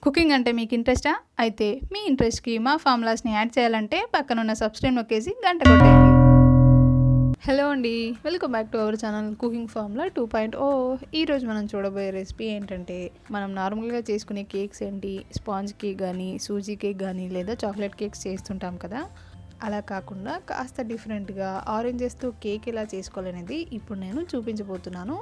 Cooking అంటే మీకు ఇంట్రెస్టా? అయితే మీ ఇంట్రెస్ట్‌కి మా ఫార్ములాస్‌ని యాడ్ చేయాలంటే పక్కనున్న సబ్స్క్రైబ్ నొక్కేసి గంట కొట్టేయండి. హలో అండి. Welcome back to our channel cooking formula 2.0. ఈరోజు మనం చూడబోయే రెసిపీ ఏంటంటే, మనం నార్మల్గా చేసుకునే కేక్స్ ఏంటి, స్పాంజ్ కేక్ కానీ, సూజీ కేక్ కానీ, లేదా చాక్లెట్ కేక్స్ చేస్తుంటాం కదా, అలా కాకుండా కాస్త డిఫరెంట్గా ఆరెంజెస్తో కేక్ ఎలా చేసుకోవాలనేది ఇప్పుడు నేను చూపించబోతున్నాను.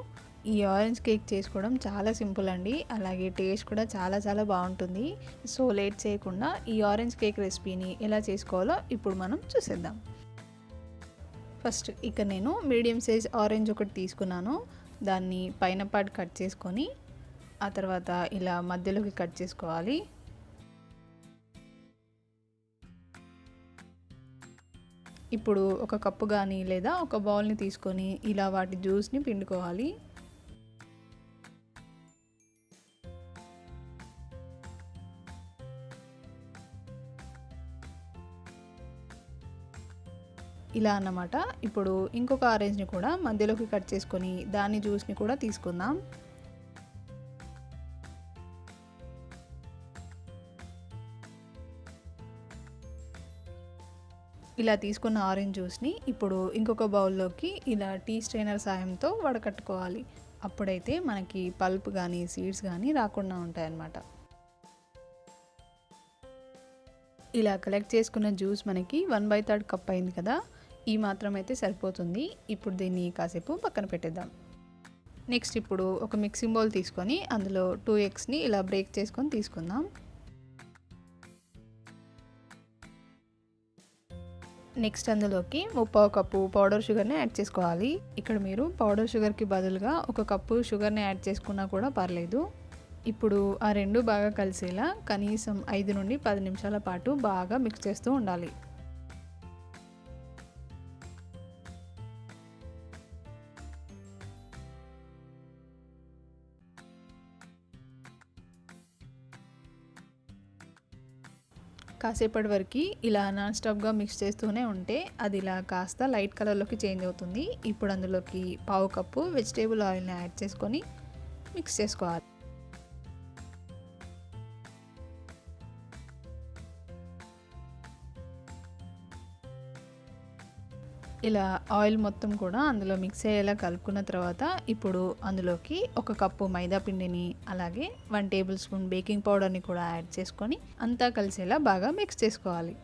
ఈ ఆరెంజ్ కేక్ చేసుకోవడం చాలా సింపుల్ అండి, అలాగే టేస్ట్ కూడా చాలా చాలా బాగుంటుంది. సో లేట్ చేయకుండా ఈ ఆరెంజ్ కేక్ రెసిపీని ఎలా చేసుకోవాలో ఇప్పుడు మనం చూసేద్దాం. ఫస్ట్ ఇక్కడ నేను మీడియం సైజ్ ఆరెంజ్ ఒకటి తీసుకున్నాను. దాన్ని పైన పార్ట్ కట్ చేసుకొని ఆ తర్వాత ఇలా మధ్యలోకి కట్ చేసుకోవాలి. ఇప్పుడు ఒక కప్పు కానీ లేదా ఒక బౌల్ని తీసుకొని ఇలా వాటి జ్యూస్ని పిండుకోవాలి. ఇలా అన్నమాట. ఇప్పుడు ఇంకొక ఆరెంజ్ని కూడా మధ్యలోకి కట్ చేసుకొని దాని జ్యూస్ని కూడా తీసుకుందాం. ఇలా తీసుకున్న ఆరెంజ్ జ్యూస్ని ఇప్పుడు ఇంకొక బౌల్లోకి ఇలా టీ స్ట్రైనర్ సాయంతో వడకట్టుకోవాలి. అప్పుడైతే మనకి పల్ప్ కానీ సీడ్స్ కానీ రాకుండా ఉంటాయన్నమాట. ఇలా కలెక్ట్ చేసుకున్న జ్యూస్ మనకి 1/3 కప్ అయింది కదా, ఈ మాత్రం అయితే సరిపోతుంది. ఇప్పుడు దీన్ని కాసేపు పక్కన పెట్టేద్దాం. నెక్స్ట్ ఇప్పుడు ఒక మిక్సింగ్ బౌల్ తీసుకొని అందులో 2 ఎగ్స్ని ఇలా బ్రేక్ చేసుకొని తీసుకుందాం. నెక్స్ట్ అందులోకి 1/4 కప్పు పౌడర్ షుగర్ని యాడ్ చేసుకోవాలి. ఇక్కడ మీరు పౌడర్ షుగర్కి బదులుగా 1 కప్పు షుగర్ని యాడ్ చేసుకున్నా కూడా పర్లేదు. ఇప్పుడు ఆ రెండు బాగా కలిసేలా కనీసం 5 నుండి 10 నిమిషాల పాటు బాగా మిక్స్ చేస్తూ ఉండాలి. కాసేపటి వరకు ఇలా నాన్ స్టాప్గా మిక్స్ చేస్తూనే ఉంటే అది ఇలా కాస్త లైట్ కలర్లోకి చేంజ్ అవుతుంది. ఇప్పుడు అందులోకి 1/2 కప్పు వెజిటేబుల్ ఆయిల్ని యాడ్ చేసుకొని మిక్స్ చేసుకోవాలి. ఇలా ఆయిల్ మొత్తం కూడా అందులో మిక్స్ అయ్యేలా కలుపుకున్న తర్వాత ఇప్పుడు అందులోకి 1 కప్పు మైదా పిండిని అలాగే 1 టేబుల్ స్పూన్ బేకింగ్ పౌడర్ని కూడా యాడ్ చేసుకొని అంతా కలిసేలా బాగా మిక్స్ చేసుకోవాలి.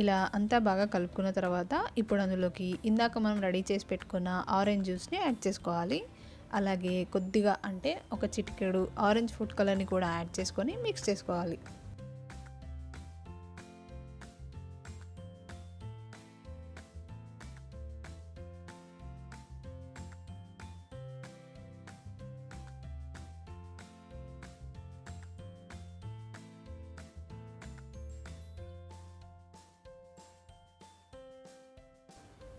ఇలా అంతా బాగా కలుపుకున్న తర్వాత ఇప్పుడు అందులోకి ఇందాక మనం రెడీ చేసి పెట్టుకున్న ఆరెంజ్ జ్యూస్ని యాడ్ చేసుకోవాలి. అలాగే కొద్దిగా అంటే ఒక చిటికెడు ఆరెంజ్ ఫుడ్ కలర్ని కూడా యాడ్ చేసుకొని మిక్స్ చేసుకోవాలి.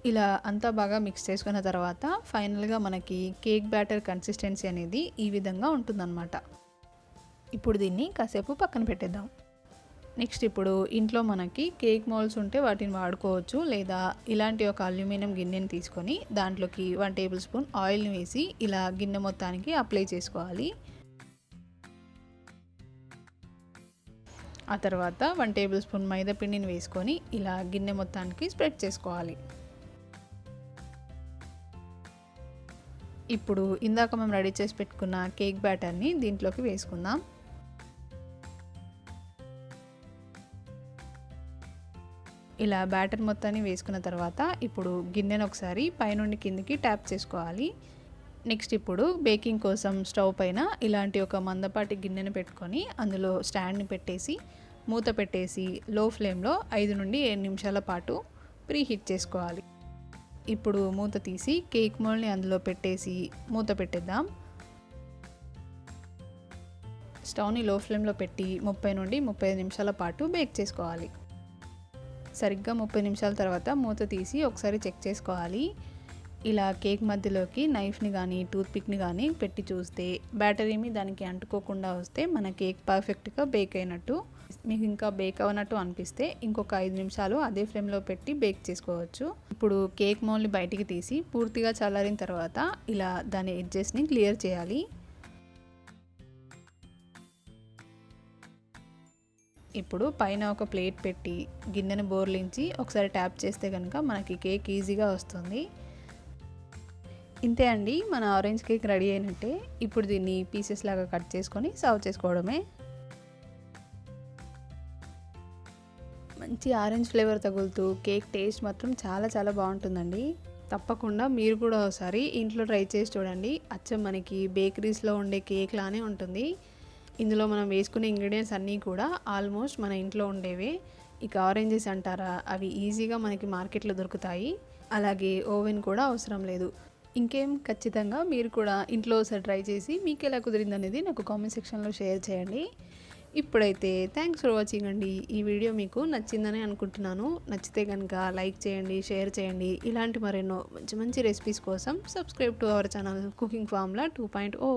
ఇలా అంతా బాగా మిక్స్ చేసుకున్న తర్వాత ఫైనల్గా మనకి కేక్ బ్యాటర్ కన్సిస్టెన్సీ అనేది ఈ విధంగా ఉంటుందన్నమాట. ఇప్పుడు దీన్ని కాసేపు పక్కన పెట్టేద్దాం. నెక్స్ట్ ఇప్పుడు ఇంట్లో మనకి కేక్ మౌల్డ్స్ ఉంటే వాటిని వాడుకోవచ్చు, లేదా ఇలాంటి ఒక అల్యూమినియం గిన్నెని తీసుకొని దాంట్లోకి 1 టేబుల్ స్పూన్ ఆయిల్ని వేసి ఇలా గిన్నె మొత్తానికి అప్లై చేసుకోవాలి. ఆ తర్వాత 1 టేబుల్ స్పూన్ మైదా పిండిని వేసుకొని ఇలా గిన్నె మొత్తానికి స్ప్రెడ్ చేసుకోవాలి. ఇప్పుడు ఇందాక మనం రెడీ చేసి పెట్టుకున్న కేక్ బ్యాటర్ని దీంట్లోకి వేసుకుందాం. ఇలా బ్యాటర్ మొత్తాన్ని వేసుకున్న తర్వాత ఇప్పుడు గిన్నెను ఒకసారి పైనుండి కిందికి ట్యాప్ చేసుకోవాలి. నెక్స్ట్ ఇప్పుడు బేకింగ్ కోసం స్టవ్ పైన ఇలాంటి ఒక మందపాటి గిన్నెను పెట్టుకొని అందులో స్టాండ్ని పెట్టేసి మూత పెట్టేసి లో ఫ్లేమ్లో 5 నుండి 7 నిమిషాల పాటు ప్రీహీట్ చేసుకోవాలి. ఇప్పుడు మూత తీసి కేక్ మోల్డ్ని అందులో పెట్టేసి మూత పెట్టేద్దాం. స్టవ్ని లో ఫ్లేమ్లో పెట్టి 30 నుండి 35 నిమిషాల పాటు బేక్ చేసుకోవాలి. సరిగ్గా 30 నిమిషాల తర్వాత మూత తీసి ఒకసారి చెక్ చేసుకోవాలి. ఇలా కేక్ మధ్యలోకి నైఫ్ని కానీ టూత్పిక్ని కానీ పెట్టి చూస్తే బ్యాటర్ ఏమి దానికి అంటుకోకుండా వస్తే మన కేక్ పర్ఫెక్ట్గా బేక్ అయినట్టు. మీకు ఇంకా బేక్ అవ్వనట్టు అనిపిస్తే ఇంకొక 5 నిమిషాలు అదే ఫ్లేమ్లో పెట్టి బేక్ చేసుకోవచ్చు. ఇప్పుడు కేక్ మౌల్డ్ని బయటికి తీసి పూర్తిగా చల్లారిన తర్వాత ఇలా దాని ఎడ్జెస్ని క్లియర్ చేయాలి. ఇప్పుడు పైన ఒక ప్లేట్ పెట్టి గిన్నెను బోర్లించి ఒకసారి ట్యాప్ చేస్తే కనుక మనకి కేక్ ఈజీగా వస్తుంది. ఇంతే అండి, మన ఆరెంజ్ కేక్ రెడీ అయినట్టే. ఇప్పుడు దీన్ని పీసెస్ లాగా కట్ చేసుకొని సర్వ్ చేసుకోవడమే. మంచి ఆరెంజ్ ఫ్లేవర్ తగులుతూ కేక్ టేస్ట్ మాత్రం చాలా బాగుంటుందండి. తప్పకుండా మీరు కూడా ఒకసారి ఇంట్లో ట్రై చేసి చూడండి. అచ్చం మనకి బేకరీస్లో ఉండే కేక్ లానే ఉంటుంది. ఇందులో మనం వేసుకునే ఇంగ్రీడియంట్స్ అన్నీ కూడా ఆల్మోస్ట్ మన ఇంట్లో ఉండేవే. ఇక ఆరెంజెస్ అంటారా, అవి ఈజీగా మనకి మార్కెట్లో దొరుకుతాయి. అలాగే ఓవెన్ కూడా అవసరం లేదు. ఇంకేం, ఖచ్చితంగా మీరు కూడా ఇంట్లో ఒకసారి ట్రై చేసి మీకు ఎలా కుదిరింది అనేది నాకు కామెంట్ సెక్షన్లో షేర్ చేయండి. ఇప్పుడైతే థ్యాంక్స్ ఫర్ వాచింగ్ అండి. ఈ వీడియో మీకు నచ్చిందని అనుకుంటున్నాను. నచ్చితే కనుక లైక్ చేయండి, షేర్ చేయండి. ఇలాంటి మరెన్నో మంచి రెసిపీస్ కోసం subscribe to our channel cooking formula 2.0.